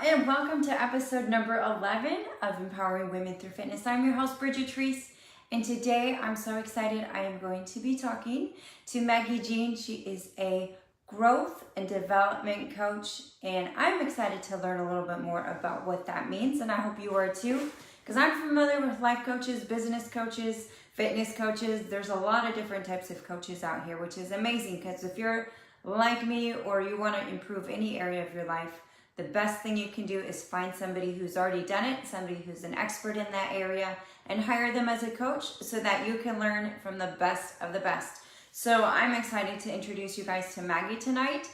and welcome to episode number 11 of Empowering Women Through Fitness. I'm your host, Bridget, Therese, and today I'm so excited. I am going to be talking to Maggie Jean. She is a growth and development coach, and I'm excited to learn a little bit more about what that means, and I hope you are too, because I'm familiar with life coaches, business coaches, fitness coaches. There's a lot of different types of coaches out here, which is amazing, because if you're like me or you want to improve any area of your life, the best thing you can do is find somebody who's already done it, somebody who's an expert in that area, and hire them as a coach so that you can learn from the best of the best. So I'm excited to introduce you guys to Maggie tonight.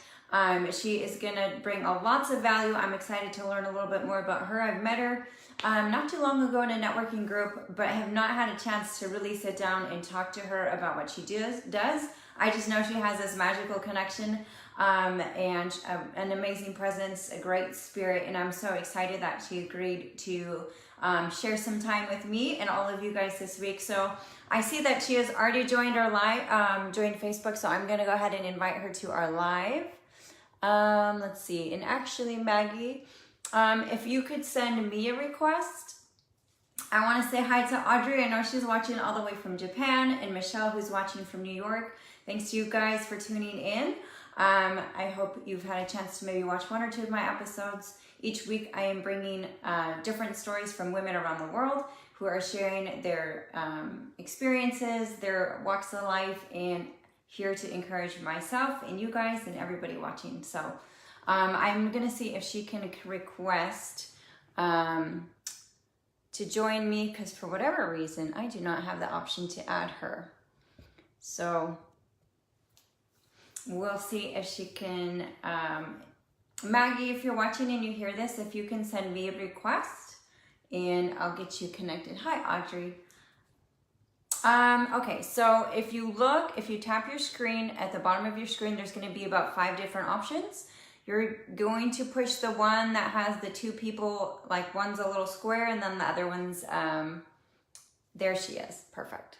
She is going to bring lots of value. I'm excited to learn a little bit more about her. I've met her not too long ago in a networking group, but have not had a chance to really sit down and talk to her about what she does. I just know she has this magical connection and an amazing presence, a great spirit, and I'm so excited that she agreed to share some time with me and all of you guys this week. So I see that she has already joined our live, joined Facebook, so I'm going to go ahead and invite her to our live. Let's see, and actually, Maggie, if you could send me a request. I want to say hi to Audrey. I know she's watching all the way from Japan, and Michelle, who's watching from New York. Thanks to you guys for tuning in. I hope you've had a chance to maybe watch one or two of my episodes. Each week I am bringing different stories from women around the world who are sharing their experiences, their walks of life, and here to encourage myself and you guys and everybody watching. So I'm going to see if she can request to join me, because for whatever reason, I do not have the option to add her. So we'll see if she can. Maggie, if you're watching and you hear this, if you can send me a request and I'll get you connected. Hi, Audrey. Okay, so if you tap your screen, at the bottom of your screen, there's going to be about 5 different options. You're going to push the one that has the 2 people, like one's a little square and then the other one's, there she is. Perfect.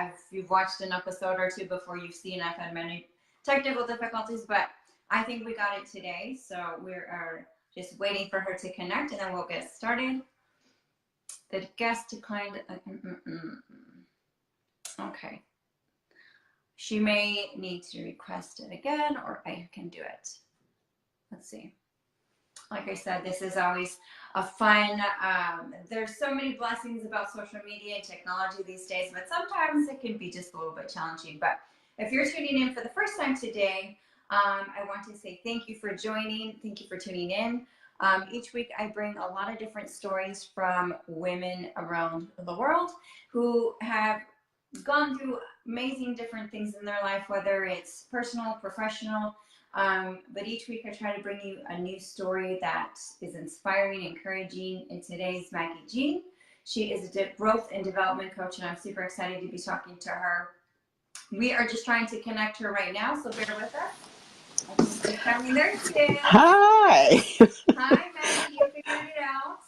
If you've watched an episode or 2 before, you've seen I've had many technical difficulties, but I think we got it today. So we are just waiting for her to connect and then we'll get started. The guest declined. Okay. She may need to request it again, or I can do it. Let's see. Like I said, this is always a fun, there's so many blessings about social media and technology these days, but sometimes it can be just a little bit challenging. But if you're tuning in for the first time today, I want to say thank you for joining. Thank you for tuning in. Each week I bring a lot of different stories from women around the world who have gone through amazing different things in their life, whether it's personal, professional, but each week I try to bring you a new story that is inspiring, encouraging. And today's Maggie Jean. She is a growth and development coach, and I'm super excited to be talking to her. We are just trying to connect her right now, so bear with us. I just keep coming there today. Hi. Hi, Maggie. You figured it out.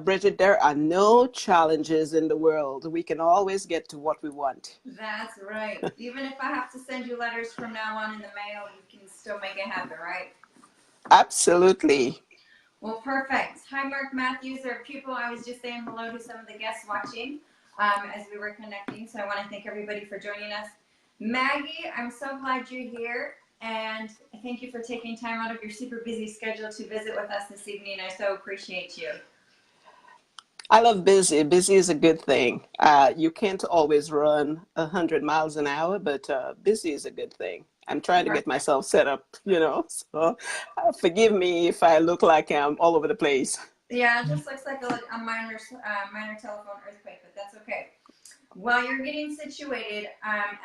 Bridget, there are no challenges in the world. We can always get to what we want. That's right. Even if I have to send you letters from now on in the mail, you can still make it happen, right? Absolutely. Well, perfect. Hi, Mark Matthews, our pupil. I was just saying hello to some of the guests watching as we were connecting. So I want to thank everybody for joining us. Maggie, I'm so glad you're here. And thank you for taking time out of your super busy schedule to visit with us this evening. I so appreciate you. I love busy. Busy is a good thing. You can't always run 100 miles an hour, but busy is a good thing. I'm trying to get myself set up, so forgive me if I look like I'm all over the place. Yeah, it just looks like a minor telephone earthquake, but that's okay. While you're getting situated,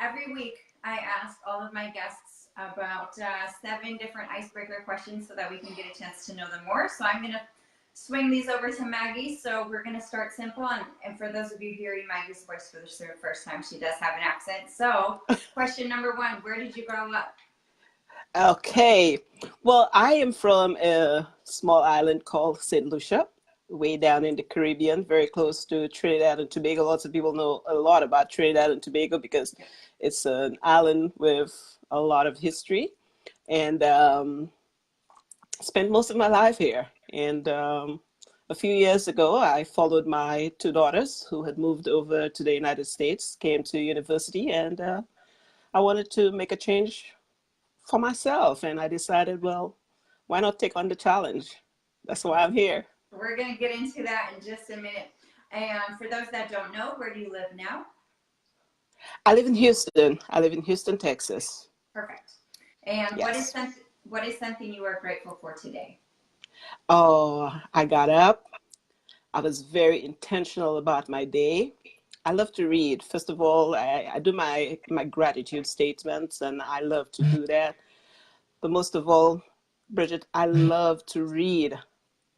every week I ask all of my guests about 7 different icebreaker questions so that we can get a chance to know them more. So I'm going to swing these over to Maggie. So we're going to start simple. And for those of you hearing Maggie's voice for the first time, she does have an accent. So question number 1, where did you grow up? Okay. Well, I am from a small island called St. Lucia. way down in the Caribbean, very close to Trinidad and Tobago. Lots of people know a lot about Trinidad and Tobago because it's an island with a lot of history. And spent most of my life here. And a few years ago, I followed my two daughters who had moved over to the United States, came to university, and I wanted to make a change for myself. And I decided, well, why not take on the challenge? That's why I'm here. We're going to get into that in just a minute. And for those that don't know, where do you live now? I live in Houston. I live in Houston, Texas. Perfect. And Yes. what is something you are grateful for today? Oh, I got up. I was very intentional about my day. I love to read. First of all, I do my gratitude statements, and I love to do that. But most of all, Bridget, I love to read.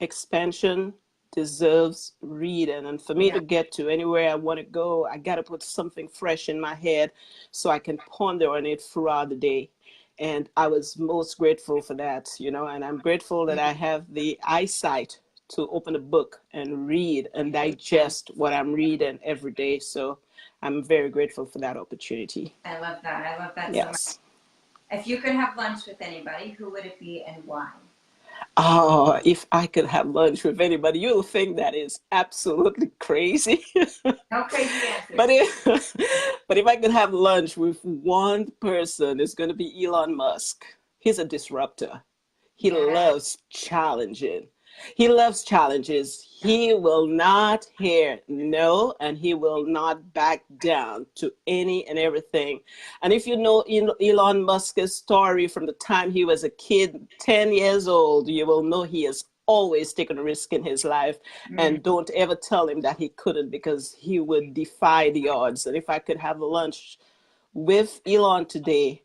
Expansion deserves reading. And for me Yeah. to get to anywhere I want to go, I got to put something fresh in my head so I can ponder on it throughout the day. And I was most grateful for that, and I'm grateful that I have the eyesight to open a book and read and digest what I'm reading every day. So I'm very grateful for that opportunity. I love that. I love that so much. Yes. If you could have lunch with anybody, who would it be and why? Oh, if I could have lunch with anybody, you'll think that is absolutely crazy. No crazy But answers. if, but if I could have lunch with one person, it's going to be Elon Musk. He's a disruptor. He Yeah. loves challenging. He loves challenges. He will not hear no, and he will not back down to any and everything. And if you know Elon Musk's story from the time he was a kid, 10 years old, you will know he has always taken a risk in his life. Mm. And don't ever tell him that he couldn't, because he would defy the odds. And if I could have lunch with Elon today,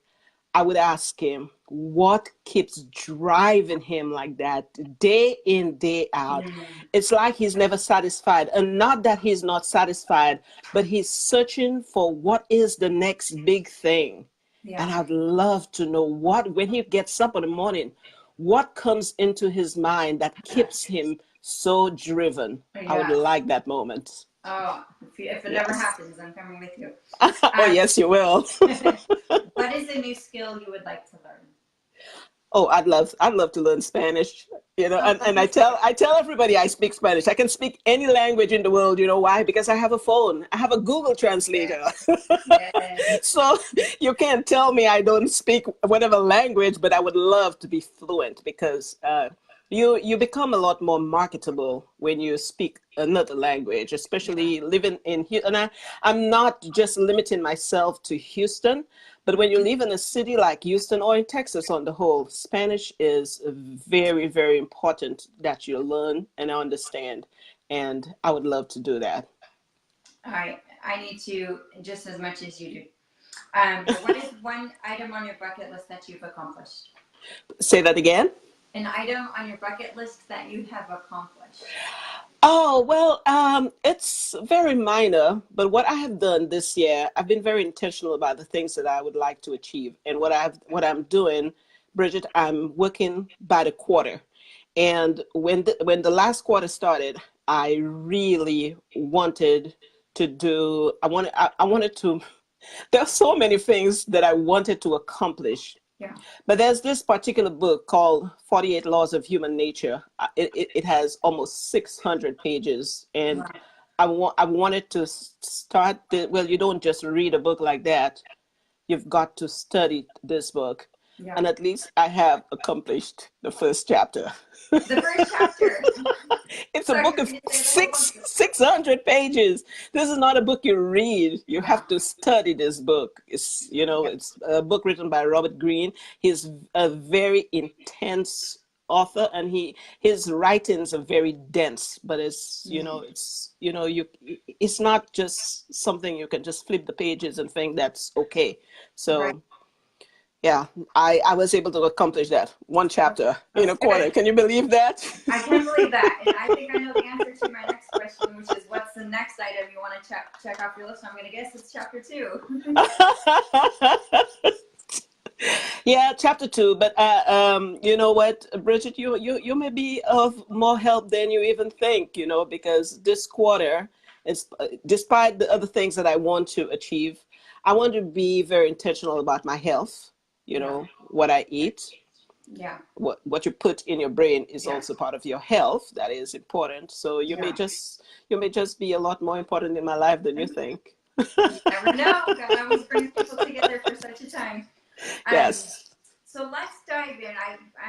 I would ask him what keeps driving him like that day in, day out. Mm. It's like he's never satisfied. And not that he's not satisfied, but he's searching for what is the next big thing. And Yeah. I'd love to know what, when he gets up in the morning, what comes into his mind that keeps him so driven. I would Yeah. like that moment. Oh, if it ever Yes. happens, I'm coming with you. Oh, yes, you will. What is a new skill you would like to learn? Oh, I'd love to learn Spanish. And I tell everybody I speak Spanish. I can speak any language in the world. You know why? Because I have a phone. I have a Google Translator. Yes. So you can't tell me I don't speak whatever language, but I would love to be fluent, because you become a lot more marketable when you speak another language, Yeah. especially living in Houston. And I'm not just limiting myself to Houston, but when you live in a city like Houston, or in Texas on the whole, Spanish is very, very important that you learn and understand. And I would love to do that. All right. I need to just as much as you do. What is one item on your bucket list that you've accomplished? Say that again. An item on your bucket list that you have accomplished. Oh, well, it's very minor, but what I have done this year, I've been very intentional about the things that I would like to achieve. And what I'm doing, Bridget, I'm working by the quarter. And when the last quarter started, I really wanted to do, I wanted to, there are so many things that I wanted to accomplish. Yeah. But there's this particular book called 48 Laws of Human Nature. It has almost 600 pages. And Right. I wanted to start, well, you don't just read a book like that. You've got to study this book. Yeah. And at least I have accomplished the first chapter. The first chapter. It's a So book you're of going to say the whole six book. 600 pages. This is not a book you read. You Yeah. have to study this book. Yeah. It's a book written by Robert Greene. He's a very intense author, and his writings are very dense, but Mm. it's not just something you can just flip the pages and think that's okay. Right. So yeah, I was able to accomplish that one chapter in That's a quarter. good. Can you believe that? I can believe that. And I think I know the answer to my next question, which is what's the next item you want to check off your list? I'm going to guess it's chapter 2. Yeah, chapter two. But you know what, Bridget, you may be of more help than you even think. You know, because this quarter is, despite the other things that I want to achieve, I want to be very intentional about my health. You Yeah. know, what I eat, Yeah. what you put in your brain is Yeah. also part of your health. That is important. So Yeah. you may just be a lot more important in my life than you think. You never know. God always brings people together for such a time. Um, Yes. so let's dive in.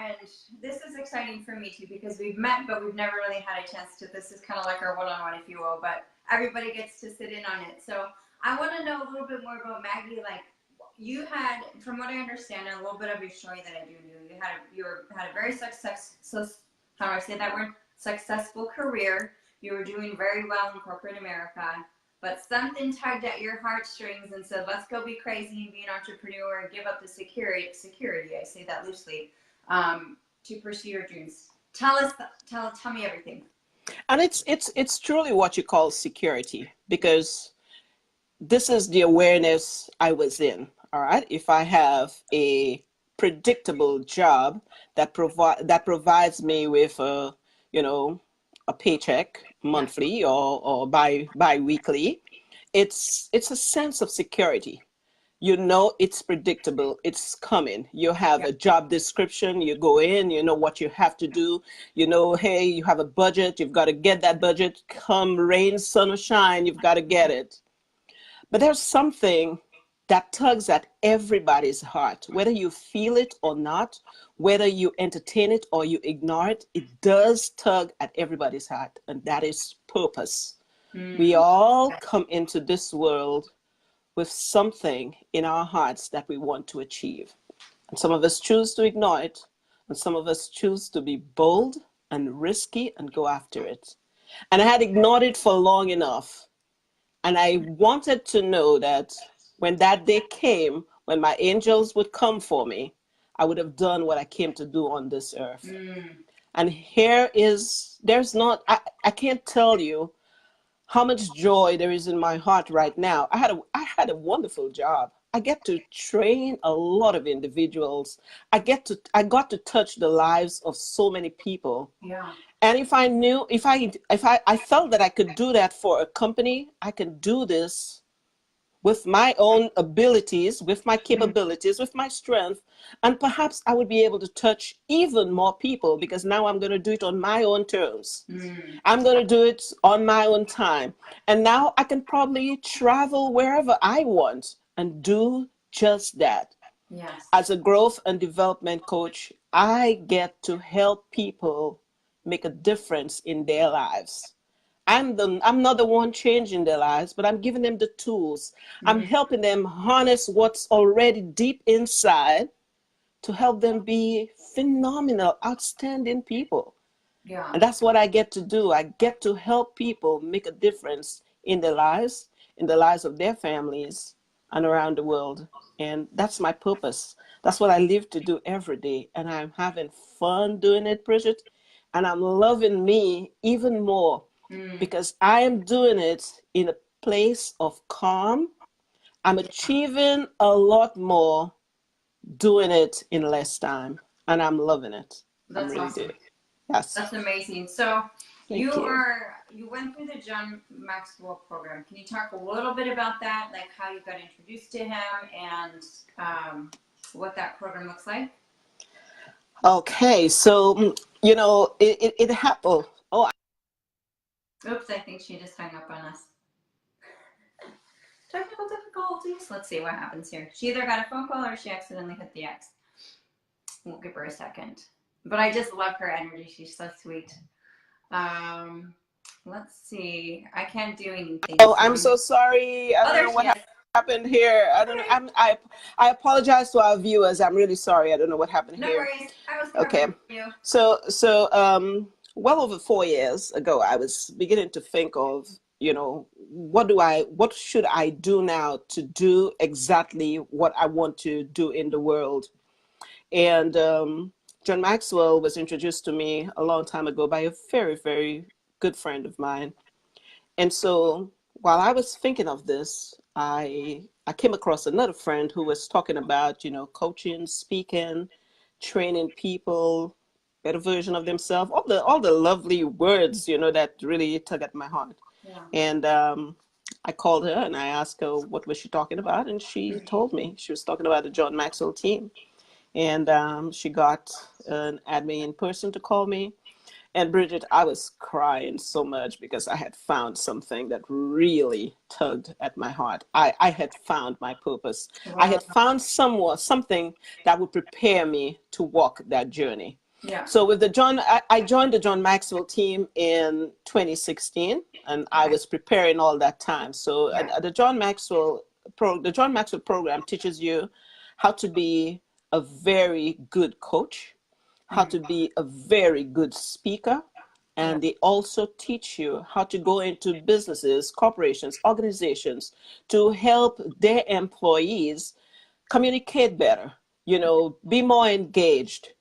And this is exciting for me too because we've met, but we've never really had a chance to. This is kind of like our one-on-one, if you will. But everybody gets to sit in on it. So I want to know a little bit more about Maggie. Like you had, from what I understand, and a little bit of your story that I do know, you had a very how do I say that word? Successful career. You were doing very well in corporate America. But something tugged at your heartstrings and said, let's go be crazy and be an entrepreneur and give up the security, I say that loosely, to pursue your dreams. Tell me everything. And it's truly what you call security, because this is the awareness I was in. All right. If I have a predictable job that provides me with a, you know, a paycheck Yeah. monthly or bi-weekly, it's a sense of security. You know, it's predictable, it's coming. You have Yeah. a job description, you go in, you know what you have to do. You know, hey, you have a budget, you've got to get that budget, come rain, sun or shine, you've got to get it. But there's something that tugs at everybody's heart, whether you feel it or not, whether you entertain it or you ignore it, it does tug at everybody's heart, and that is purpose. We Mm. all come into this world with something in our hearts that we want to achieve. And some of us choose to ignore it, and some of us choose to be bold and risky and go after it. And I had ignored it for long enough. And I wanted to know that when that day came, when my angels would come for me, I would have done what I came to do on this earth. Mm. And there's not, I can't tell you how much joy there is in my heart right now. I had a wonderful job. I get to train a lot of individuals. I got to touch the lives of so many people. Yeah. And if I knew, I felt that I could do that for a company, I can do this with my own abilities, with my Mm. capabilities, with my strength, and perhaps I would be able to touch even more people, because now I'm going to do it on my own terms. Mm. I'm going to do it on my own time. And now I can probably travel wherever I want and do just that. Yes. As a growth and development coach, I get to help people make a difference in their lives. I'm not the one changing their lives, but I'm giving them the tools. I'm Mm. helping them harness what's already deep inside to help them be phenomenal, outstanding people. Yeah. And that's what I get to do. I get to help people make a difference in the lives of their families, and around the world. And that's my purpose. That's what I live to do every day. And I'm having fun doing it, Bridget. And I'm loving me even more, Mm. because I am doing it in a place of calm. I'm Yeah. achieving a lot more doing it in less time. And I'm loving it. I'm That's really do. awesome. Yes. That's amazing. So Thank you. you went through the John Maxwell program. Can you talk a little bit about that, like how you got introduced to him and what that program looks like? Okay, so it happened. Oh, Oops, I think she just hung up on us. Technical difficulties. Let's see what happens here. She either got a phone call or she accidentally hit the X. We'll give her a second. But I just love her energy. She's so sweet. Um, let's see. I can't do anything. oh, So I'm so sorry. I oh, don't there know she what is. happened here. I It's don't know. okay. I apologize to our viewers. I'm really sorry. I don't know what happened No here. worries. I was Okay, covering for you. well over 4 years ago, I was beginning to think of, what should I do now to do exactly what I want to do in the world. And John Maxwell was introduced to me a long time ago by a very, very good friend of mine. And so while I was thinking of this, I came across another friend who was talking about, coaching, speaking, training people, better version of themselves, all the lovely words, that really tug at my heart. Yeah. And I called her and I asked her what was she talking about, and she told me she was talking about the John Maxwell team. And she got an admin person to call me. And Bridget, I was crying so much because I had found something that really tugged at my heart. I had found my purpose. I Wow. had found something that would prepare me to walk that journey. Yeah. So with I joined the John Maxwell team in 2016, and I Okay. was preparing all that time. So Yeah. the John Maxwell program teaches you how to be a very good coach, how Mhm. to be a very good speaker, Yeah. and they also teach you how to go into businesses, corporations, organizations to help their employees communicate better, be more engaged,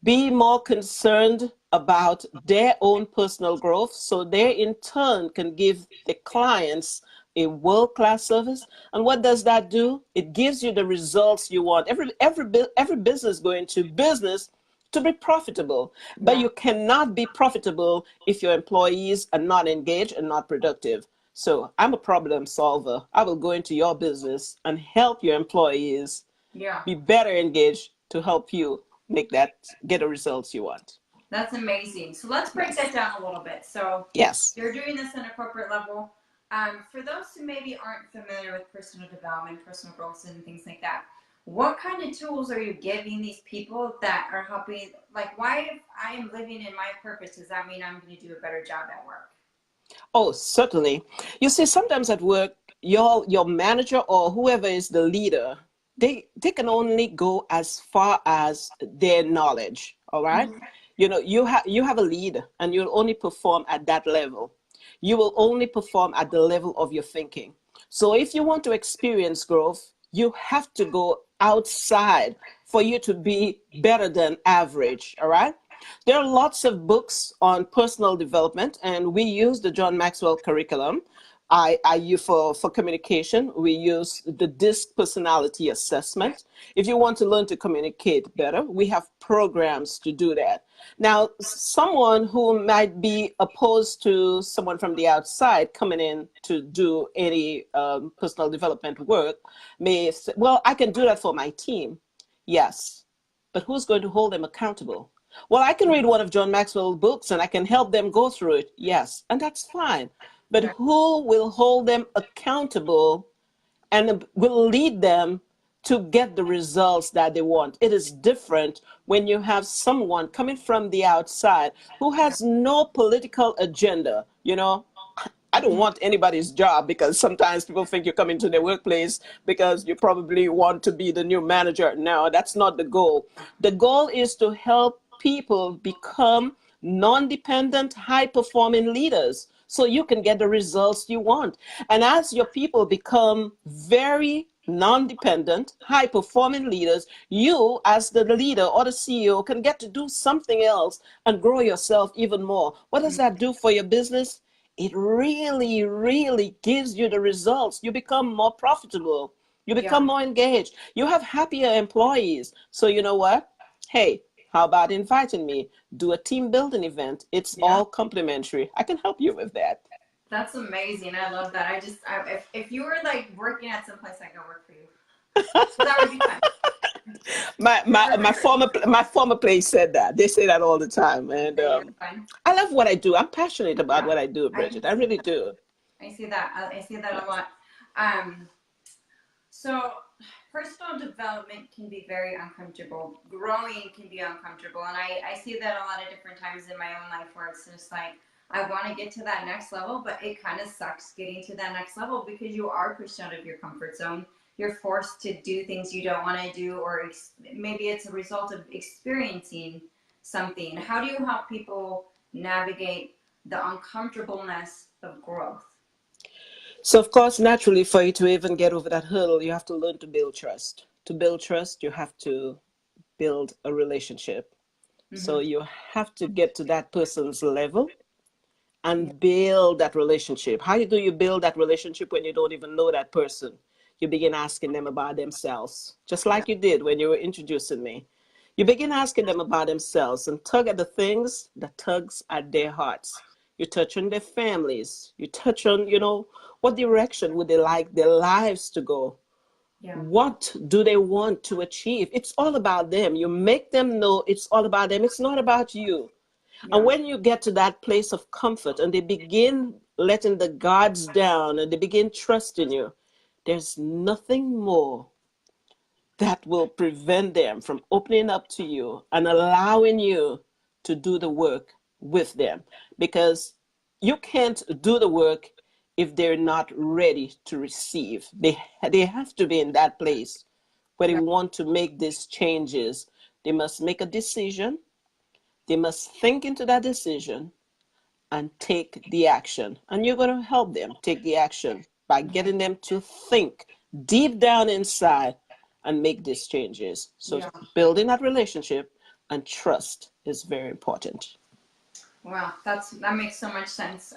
be more concerned about their own personal growth so they in turn can give the clients a world-class service. And what does that do? It gives you the results you want. Every business going to business to be profitable, but Yeah. you cannot be profitable if your employees are not engaged and not productive. So I'm a problem solver. I will go into your business and help your employees Yeah. be better engaged to help you get the results you want. That's amazing. So let's break Yes. that down a little bit. So Yes. you're doing this on a corporate level. For those who maybe aren't familiar with personal development, personal growth, and things like that, what kind of tools are you giving these people that are helping? Like, why, if I am living in my purpose, does that mean I'm going to do a better job at work? Oh, certainly. You see, sometimes at work, your manager or whoever is the leader, they can only go as far as their knowledge. All right. Mm-hmm. You have a lead, and you'll only perform at that level. You will only perform at the level of your thinking. So if you want to experience growth, you have to go outside for you to be better than average. All right. There are lots of books on personal development, and we use the John Maxwell curriculum. I use for communication, we use the DISC personality assessment. If you want to learn to communicate better, we have programs to do that. Now, someone who might be opposed to someone from the outside coming in to do any personal development work may say, well, I can do that for my team. Yes, but who's going to hold them accountable? Well, I can read one of John Maxwell's books and I can help them go through it. Yes, and that's fine. But Right. who will hold them accountable and will lead them to get the results that they want? It is different when you have someone coming from the outside who has no political agenda. I don't Mhm. want anybody's job, because sometimes people think you're coming to their workplace because you probably want to be the new manager. No, that's not the goal. The goal is to help people become non-dependent, high-performing leaders so you can get the results you want. And as your people become very non-dependent, high-performing leaders, you as the leader or the CEO can get to do something else and grow yourself even more. What does that do for your business? It really, really gives you the results. You become more profitable. You Yeah. become more engaged. You have happier employees. So you know what? Hey, how about inviting me? Do a team building event. It's Yeah. all complimentary. I can help you with that. That's amazing. I love that. If you were like working at some place, I could work for you. So that would be fun. My, You're my my former my former place said that. They say that all the time, and that you're fun. I love what I do. I'm passionate about Yeah. what I do, I can Bridget. I see really do. I see that. I see that a Yes. lot. Um, so personal development can be very uncomfortable. Growing can be uncomfortable. And I see that a lot of different times in my own life where it's just like, I want to get to that next level, but it kind of sucks getting to that next level because you are pushed out of your comfort zone. You're forced to do things you don't want to do, or maybe it's a result of experiencing something. How do you help people navigate the uncomfortableness of growth? So, of course, naturally, for you to even get over that hurdle, you have to learn to build trust. To build trust, you have to build a relationship. So, Mm-hmm. you have to get to that person's level Yeah. and build that relationship. How do you build that relationship when you don't even know that person? You begin asking them about themselves, just Yeah. like you did when you were introducing me. You begin asking them about themselves and tug at the things that tugs at their hearts. You touch on their families. You touch on, what direction would they like their lives to go? Yeah. What do they want to achieve? It's all about them. You make them know it's all about them. It's not about you. And Yeah. when you get to that place of comfort and they begin letting the guards down and they begin trusting you, there's nothing more that will prevent them from opening up to you and allowing you to do the work with them. Because you can't do the work if they're not ready to receive. They have to be in that place where they Yeah. want to make these changes. They must make a decision. They must think into that decision and take the action. And you're going to help them take the action by Yeah. getting them to think deep down inside and make these changes. So Yeah. building that relationship and trust is very important. Wow, that makes so much sense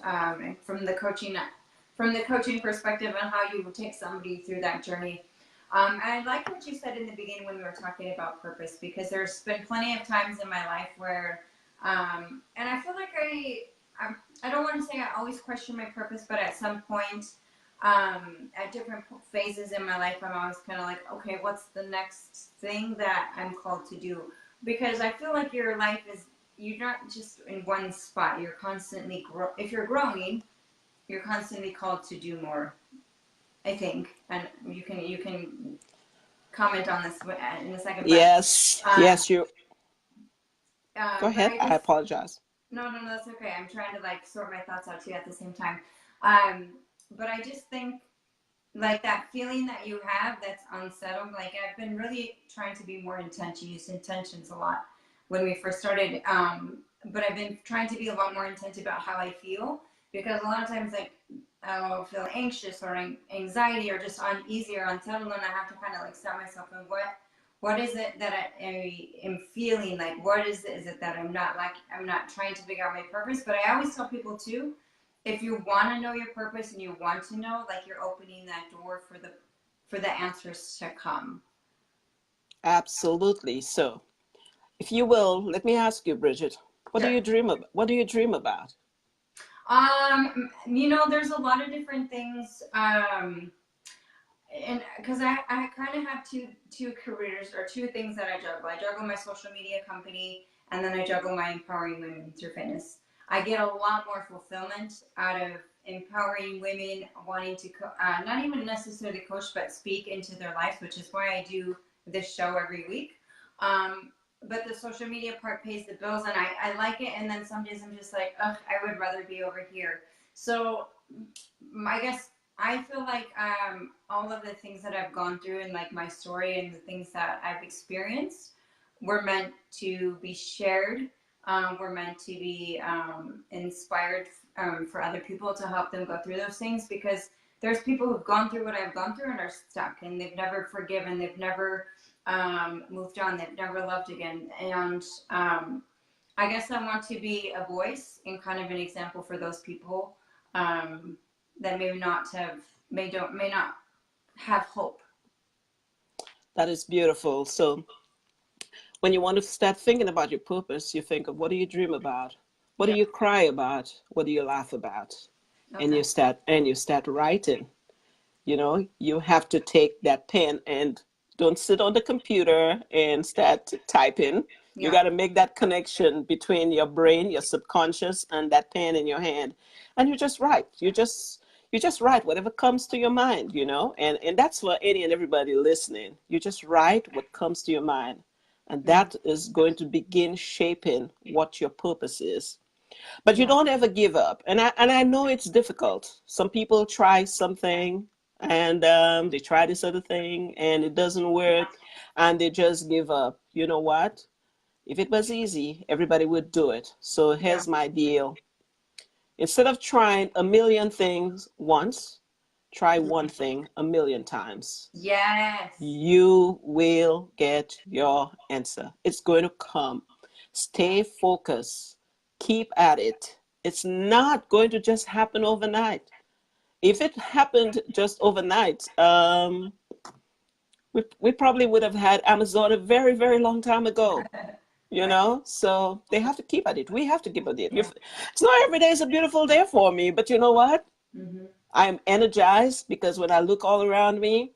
from the coaching perspective and how you would take somebody through that journey. And I like what you said in the beginning when we were talking about purpose, because there's been plenty of times in my life where, and I feel like I don't want to say I always question my purpose, but at some point, at different phases in my life, I'm always kind of like, okay, what's the next thing that I'm called to do? Because I feel like your life is, you're not just in one spot. You're constantly if you're growing, you're constantly called to do more, I think. And you can comment on this in a second, but Yes, um, yes, you go but ahead. I I just, apologize. no, that's okay. I'm trying to like sort my thoughts out too at the same time. Um, but I just think like that feeling that you have that's unsettled. Like I've been really trying to be more intentional, use intentions a lot when we first started. But I've been trying to be a lot more intense about how I feel, because a lot of times like I'll feel anxious or anxiety or just uneasy or unsettled, and I have to kind of like stop myself and what is it that I am feeling like? What is it that I'm not like? I'm not trying to figure out my purpose, but I always tell people too, if you want to know your purpose and you want to know, like you're opening that door for the answers to come. Absolutely. So, if you will, let me ask you, Bridget, what do Sure. you dream about? What do you dream about? There's a lot of different things. And because I kind of have two careers or two things that I juggle. I juggle my social media company, and then I juggle my empowering women through fitness. I get a lot more fulfillment out of empowering women, wanting to not even necessarily coach, but speak into their lives, which is why I do this show every week. But the social media part pays the bills, and I like it. And then some days I'm just like, ugh, I would rather be over here. So I guess I feel like all of the things that I've gone through and like my story and the things that I've experienced were meant to be shared. Were meant to be inspired for other people to help them go through those things, because there's people who've gone through what I've gone through and are stuck and they've never forgiven, they've never moved on, they've never loved again. And I guess I want to be a voice and kind of an example for those people um, that may not have hope. That is beautiful. So, when you want to start thinking about your purpose, you think of what do you dream about? What do Yeah. you cry about? What do you laugh about? And Okay. you start writing. You have to take that pen and don't sit on the computer and start typing. You Yeah. got to make that connection between your brain, your subconscious, and that pen in your hand. And you just write. You just write whatever comes to your mind. And that's for any and everybody listening. You just write what comes to your mind. And Yeah. that is going to begin shaping what your purpose is. But you Yeah. don't ever give up. And I know it's difficult. Some people try something and they try this other thing and it doesn't work and they just give up. You know what? If it was easy, everybody would do it. So Yeah. here's my deal. Instead of trying a million things once, try one thing a million times. Yes. You will get your answer. It's going to come. Stay focused. Keep at it. It's not going to just happen overnight. If it happened just overnight, we probably would have had Amazon a very, very long time ago, you Right. know? So they have to keep at it. We have to keep at it. Yeah. It's not every day is a beautiful day for me, but you know what? Hmm. I'm energized because when I look all around me,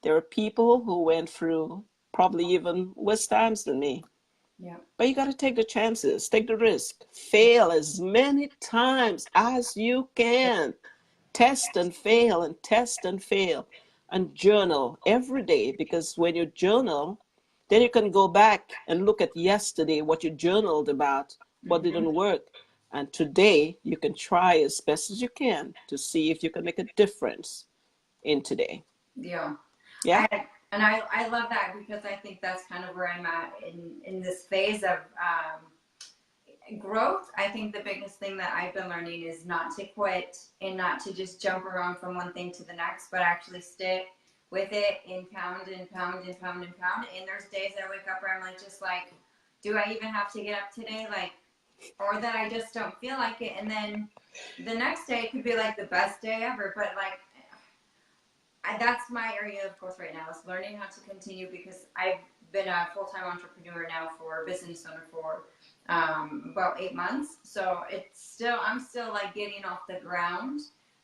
there are people who went through probably even worse times than me. Yeah. But you got to take the chances, take the risk, fail as many times as you can. Test and fail and test and fail and journal every day, because when you journal, then you can go back and look at yesterday, what you journaled about, what Hmm. didn't work. And today you can try as best as you can to see if you can make a difference in today. Yeah. Yeah? I love that because I think that's kind of where I'm at in this phase of growth. I think the biggest thing that I've been learning is not to quit and not to just jump around from one thing to the next, but actually stick with it and pound and pound and pound and pound. And there's days I wake up where I'm like, just like, do I even have to get up today? Like, or that I just don't feel like it. And then the next day could be like the best day ever. But like, that's my area of growth right now is learning how to continue because I've been a full-time entrepreneur now for business owner for about 8 months. So I'm still like getting off the ground,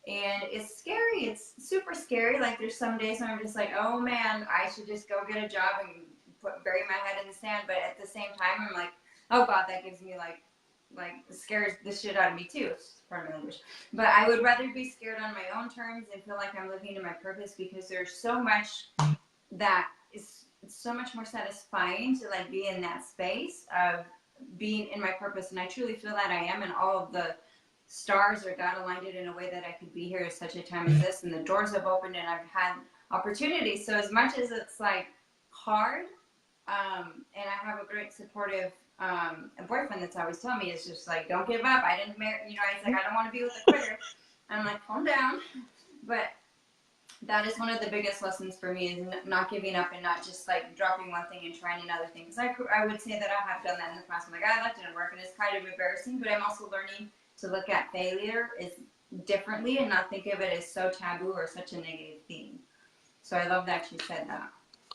and it's scary. It's super scary. Like there's some days when I'm just like, oh man, I should just go get a job and bury my head in the sand. But at the same time, I'm like, oh God, that gives me like scares the shit out of me too. Pardon my language. But I would rather be scared on my own terms and feel like I'm living in my purpose because there's so much that is it's so much more satisfying to like be in that space of being in my purpose. And I truly feel that I am, and all of the stars or God aligned it in a way that I could be here at such a time as this, and the doors have opened and I've had opportunities. So as much as it's like hard, and I have a great supportive a boyfriend that's always telling me, it's just like, don't give up. I didn't marry, he's like, I don't want to be with a quitter. I'm like, calm down. But that is one of the biggest lessons for me is not giving up and not just like dropping one thing and trying another thing. Because I would say that I have done that in the past. I'm like, that didn't work, and it's kind of embarrassing. But I'm also learning to look at failure is differently and not think of it as so taboo or such a negative thing. So I love that you said that.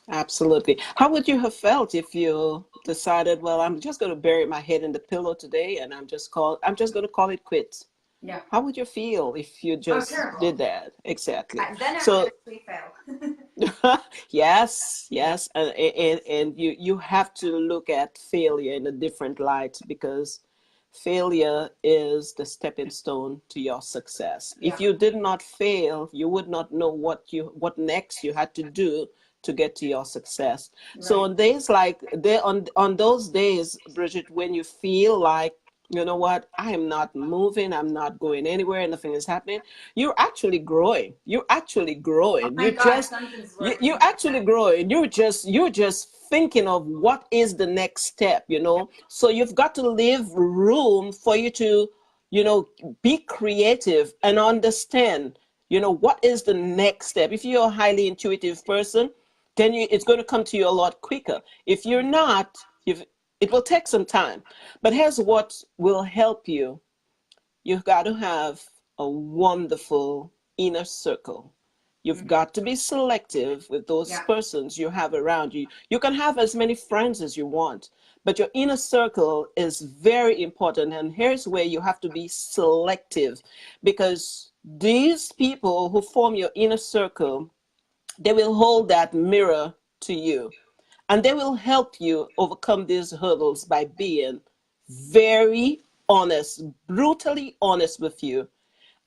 Absolutely. How would you have felt if you decided, well, I'm just going to bury my head in the pillow today and I'm just going to call it quits? Yeah. How would you feel if you Oh, just terrible. did that? Exactly. Then I would So actually fail. yes, Yeah. yes, and you have to look at failure in a different light, because failure is the stepping stone to your success. If Yeah. you did not fail, you would not know what next you had to do to get to your success. So Right. on days like on those days, Bridget, when you feel like, you know what, I am not moving, I'm not going anywhere, nothing is happening, you're actually growing. You're actually Oh growing. my God, something's You're working. actually growing. You're just thinking of what is the next step, you Yeah. know. So you've got to leave room for you to, you know, be creative and understand, you know, what is the next step. If you're a highly intuitive person, then it's going to come to you a lot quicker. If you're not, it will take some time. But here's what will help you. You've got to have a wonderful inner circle. You've Mhm. got to be selective with those Yeah. persons you have around you. You can have as many friends as you want, but your inner circle is very important. And here's where you have to be selective, because these people who form your inner circle, they will hold that mirror to you, and they will help you overcome these hurdles by being very honest, brutally honest with you,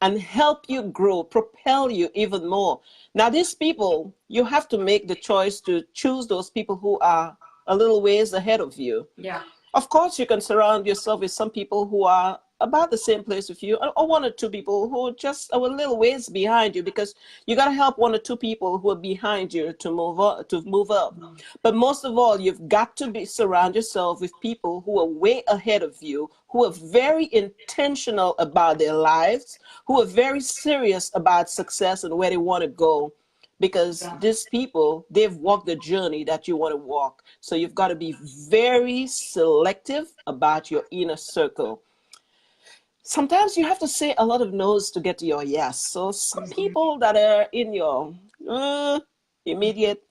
and help you grow, propel you even more. Now, these people, you have to make the choice to choose those people who are a little ways ahead of you. Yeah. Of course, you can surround yourself with some people who are about the same place with you, or one or two people who are just a little ways behind you, because you got to help one or two people who are behind you to move up, But most of all, you've got to be surround yourself with people who are way ahead of you, who are very intentional about their lives, who are very serious about success and where they want to go, because Yeah. these people, they've walked the journey that you want to walk. So you've got to be very selective about your inner circle. sometimes you have to say a lot of no's to get to your yes. So some people that are in your immediate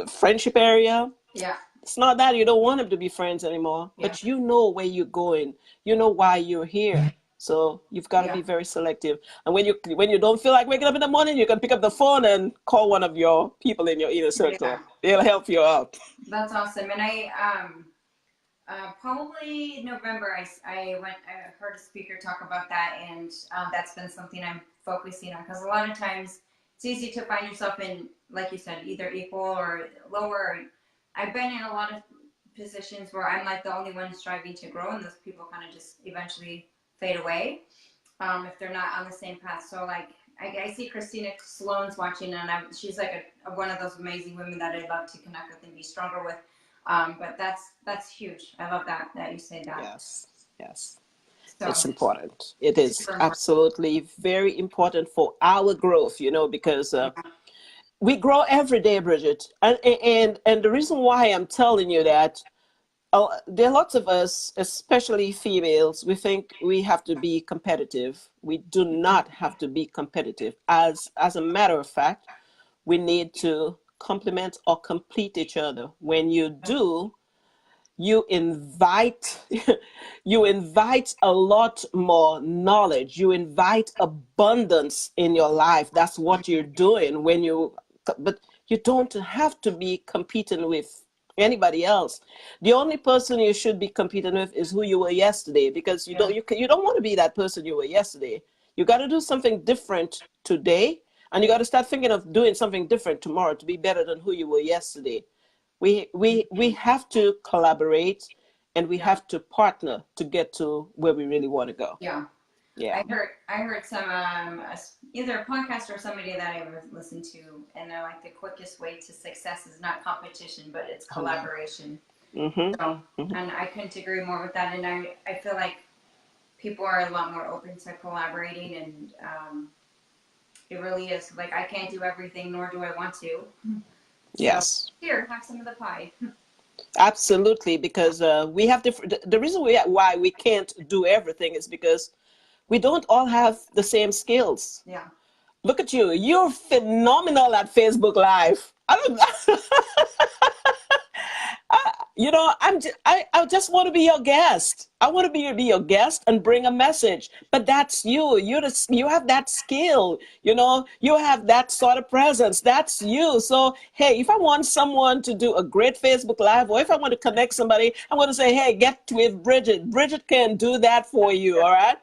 friendship area, Yeah. it's not that you don't want them to be friends anymore, Yeah. but you know where you're going. You know why you're here. So you've got to Yeah. be very selective. And when you don't feel like waking up in the morning, you can pick up the phone and call one of your people in your inner Yeah. circle. They'll help you out. That's awesome. And probably November, I heard a speaker talk about that, and that's been something I'm focusing on because a lot of times it's easy to find yourself in, like you said, either equal or lower. I've been in a lot of positions where I'm like the only one striving to grow, and those people kind of just eventually fade away if they're not on the same path. So, like, I see Christina Sloan's watching, and she's like one of those amazing women that I'd love to connect with and be stronger with. But that's huge. I love that you say that. Yes, yes. So It's important. It is super important. absolutely very important for our growth, because Yeah. we grow every day, Bridget. And the reason why I'm telling you that, there are lots of us, especially females, we think we have to be competitive. We do not have to be competitive. As a matter of fact, we need to complement or complete each other. When you do, you invite you invite a lot more knowledge, you invite abundance in your life. That's what you're doing when you but you don't have to be competing with anybody else. The only person you should be competing with is who you were yesterday, because Yeah. you don't want to be that person you were yesterday. You got to do something different today, and you got to start thinking of doing something different tomorrow to be better than who you were yesterday. We have to collaborate, and we Yeah. have to partner to get to where we really want to go. Yeah. Yeah. I heard some either a podcast or somebody that I listened to, and they're like the quickest way to success is not competition, but it's Oh yeah. collaboration. Mm-hmm. So, Mm-hmm. and I couldn't agree more with that. And I feel like people are a lot more open to collaborating, and it really is. Like, I can't do everything, nor do I want to. So Yes. here, have some of the pie. Absolutely, because we have different. The reason why we can't do everything is because we don't all have the same skills. Yeah. Look at you. You're phenomenal at Facebook Live. I don't. I just want to be your guest. I want to be your guest and bring a message. But that's you. You have that skill. You have that sort of presence. That's you. So hey, if I want someone to do a great Facebook Live, or if I want to connect somebody, I'm going to say, hey, get with Bridget. Bridget can do that for you. All right.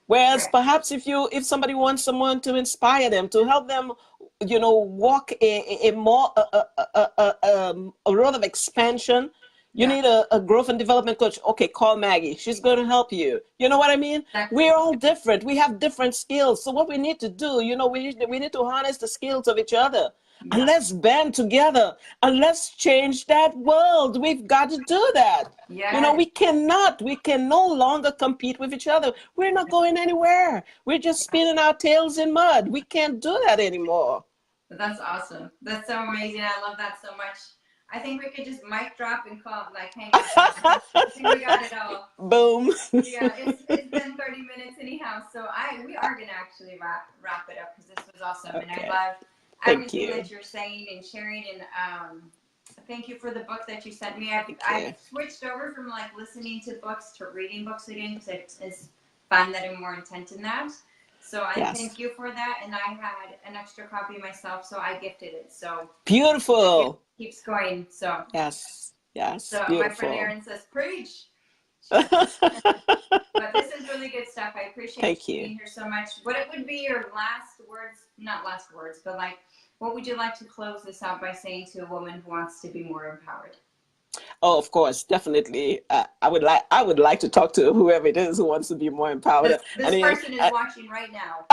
Whereas Right. perhaps if somebody wants someone to inspire them, to help them, walk a more a road of expansion, you Yeah. need a growth and development coach. Okay, call Maggie. She's going to help you. You know what I mean? Exactly. We're all different. We have different skills. So what we need to do, we need to harness the skills of each other. And Yeah. let's band together and let's change that world. We've got to do that. Yeah. We can no longer compete with each other. We're not going anywhere. We're just spinning our tails in mud. We can't do that anymore. That's awesome. That's so amazing. I love that so much. I think we could just mic drop and call, like, hang up. I think we got it all. Boom. Yeah, it's been 30 minutes anyhow, so we are gonna actually wrap it up because this was awesome, and I Okay. love Thank everything you. that you're saying and sharing, and thank you for the book that you sent me. I've you. switched over from like listening to books to reading books again because it's fun that I'm more intent in that. So I Yes. thank you for that, and I had an extra copy myself, so I gifted it. So Beautiful. it keeps going. So Yes. Yes. so my friend Beautiful. Erin says, "Preach." But this is really good stuff. I appreciate Thank you you. being here so much. What it would be your last words, not last words, but like, what would you like to close this out by saying to a woman who wants to be more empowered? Oh, of course, definitely. I would like to talk to whoever it is who wants to be more empowered. This person is watching right now.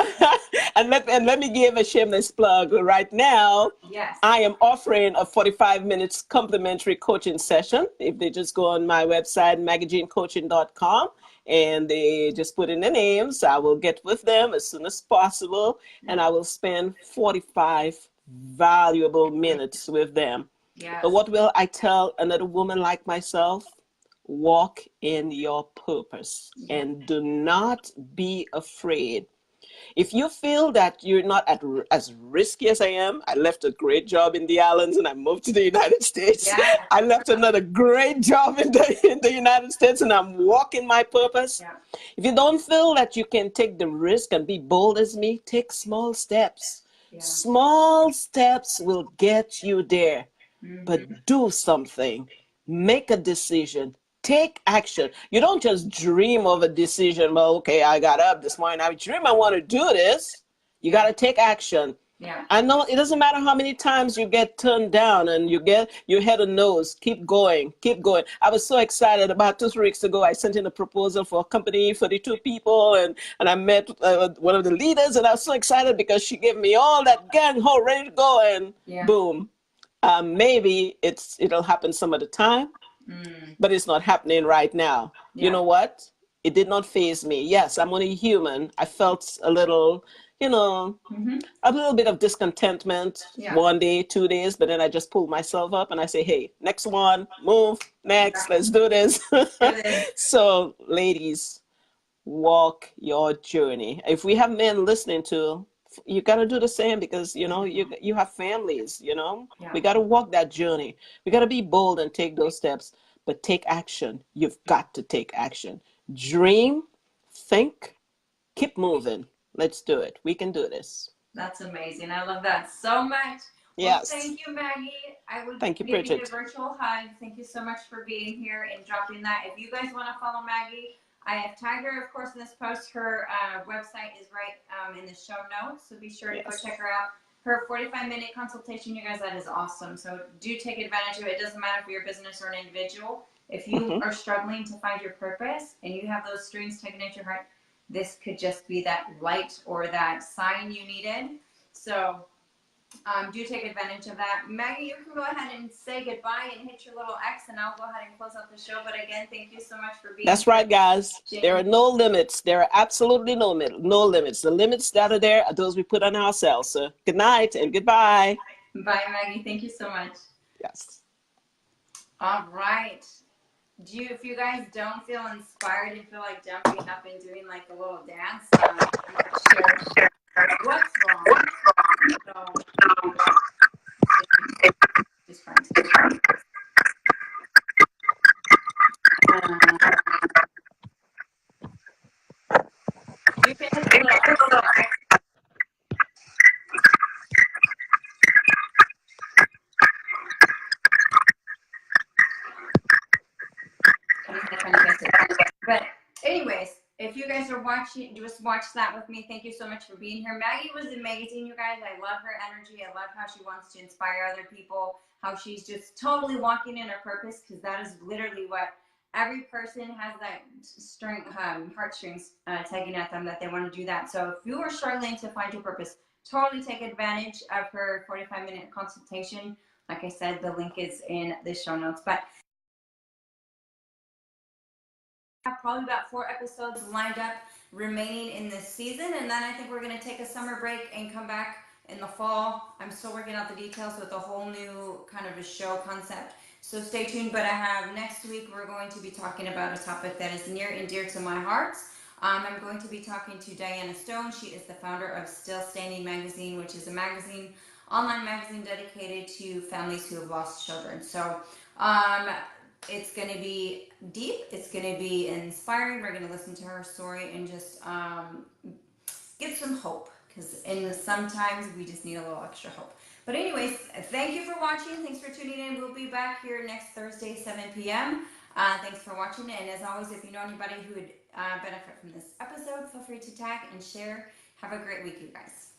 And let me give a shameless plug right now. Yes. I am offering a 45 minutes complimentary coaching session. If they just go on my website, magazinecoaching.com, and they just put in their names, I will get with them as soon as possible, and I will spend 45 valuable minutes with them. Yes. But what will I tell another woman like myself? walk in your purpose Yeah. and do not be afraid. If you feel that you're not as risky as I am, I left a great job in the islands and I moved to the United States. Yeah. I left another great job in the United States and I'm walking my purpose. Yeah. If you don't feel that you can take the risk and be bold as me, take small steps. Yeah. Small steps will get you there, Mm-hmm. but do something. Make a decision. Take action. You don't just dream of a decision. Well, okay, I got up this morning. I dream I want to do this. You got to take action. Yeah. I know it doesn't matter how many times you get turned down and you head a nose. Keep going. Keep going. I was so excited about 2 3 weeks ago. I sent in a proposal for a company, 42 people, and I met one of the leaders, and I was so excited because she gave me all that gang ho ready to go, and Yeah. boom. Maybe it'll happen some other time, but it's not happening right now. You Yeah. know what? It did not faze me. Yes, I'm only human. I felt a little, Mm-hmm. a little bit of discontentment Yeah. 1 day, 2 days, but then I just pulled myself up and I say, hey, next one, move, next, let's do this. So, ladies, walk your journey. If we have men listening to, you got to do the same because you have families. Yeah. We got to walk that journey. We got to be bold and take those steps, but take action. You've got to take action. Dream, think, keep moving. Let's do it. We can do this. That's amazing. I love that so much. Well, Yes. thank you, Maggie. I would Thank you, give you the Bridget. virtual hug. Thank you so much for being here and dropping that. If you guys want to follow Maggie, I have tagged her, of course, in this post. Her website is right in the show notes, so be sure to go check her out. Her 45-minute consultation, you guys, that is awesome. So do take advantage of it. It doesn't matter if you're a business or an individual. If you are struggling to find your purpose and you have those strings tugging at your heart, this could just be that light or that sign you needed. So do take advantage of that. Maggie, you can go ahead and say goodbye and hit your little X, and I'll go ahead and close out the show. But again, thank you so much for being That's here. right, guys. There are no limits. There are absolutely no limits. The limits that are there are those we put on ourselves. So good night and goodbye. Bye, Maggie. Thank you so much. Yes. All right. If you guys don't feel inspired and feel like jumping up and doing like a little dance, I'm not sure what's wrong. So, just trying to. You can hit the little X. But anyways, if you guys are watching, just watch that with me. Thank you so much for being here. Maggie was amazing, you guys. I love her energy. I love how she wants to inspire other people, how she's just totally walking in her purpose, because that is literally what every person has, that string, heartstrings tugging at them, that they want to do that. So if you are struggling to find your purpose, totally take advantage of her 45-minute consultation. Like I said, the link is in the show notes. But probably about 4 episodes lined up remaining in this season, and then I think we're going to take a summer break and come back in the fall. I'm still working out the details with a whole new kind of a show concept, so stay tuned. But I have next week, we're going to be talking about a topic that is near and dear to my heart. I'm going to be talking to Diana Stone. She is the founder of Still Standing Magazine, which is a magazine, online magazine dedicated to families who have lost children. So it's going to be deep. It's going to be inspiring. We're going to listen to her story and just get some hope, because sometimes we just need a little extra hope. But anyways, thank you for watching. Thanks for tuning in. We'll be back here next Thursday, 7 p.m. Thanks for watching. And as always, if you know anybody who would benefit from this episode, feel free to tag and share. Have a great week, you guys.